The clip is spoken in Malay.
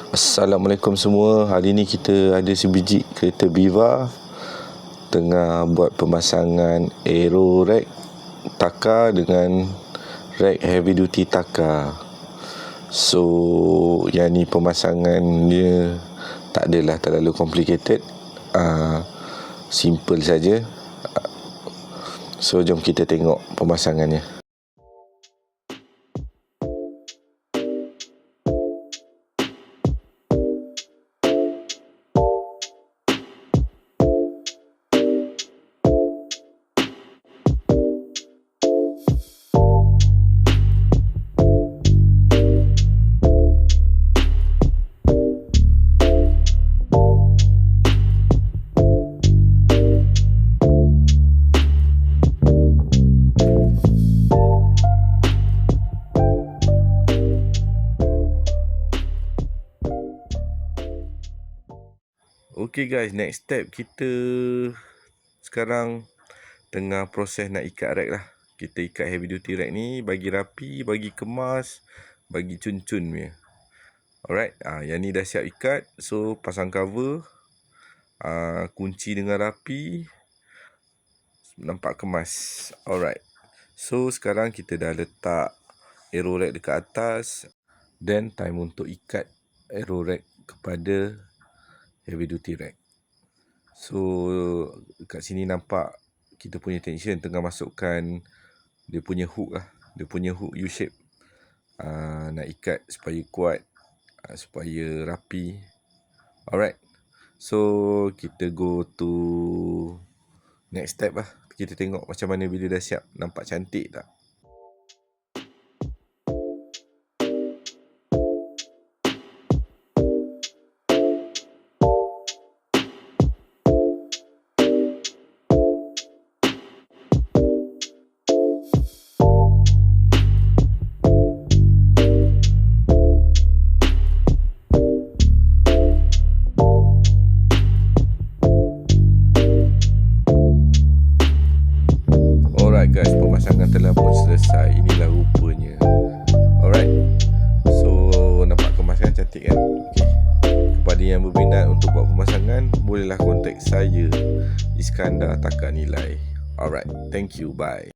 Assalamualaikum semua. Hari ni kita ada sebiji kereta Viva tengah buat pemasangan aero rack Taka dengan rack heavy duty Taka. So yang ni pemasangan dia tak adalah terlalu complicated, simple saja. So jom kita tengok pemasangannya. Okay guys, next step kita sekarang tengah proses nak ikat rack lah. Kita ikat heavy duty rack ni, bagi rapi, bagi kemas, bagi cun-cun punya. Alright, yang ni dah siap ikat. So pasang cover, kunci dengan rapi, nampak kemas. Alright, so sekarang kita dah letak aero rack dekat atas. Then time untuk ikat aero rack kepada heavy duty rack. So kat sini nampak kita punya technician tengah masukkan dia punya hook lah. Dia punya hook U shape, nak ikat supaya kuat, supaya rapi. Alright, so kita go to next step lah. Kita tengok macam mana bila dah siap. Nampak cantik tak? Alright guys, pemasangan telah pun selesai. Inilah rupanya. Alright, so nampak kemasan cantik kan? Okay. Kepada yang berminat untuk buat pemasangan, bolehlah kontak saya, Iskandar Taka Nilai. Alright, thank you, bye.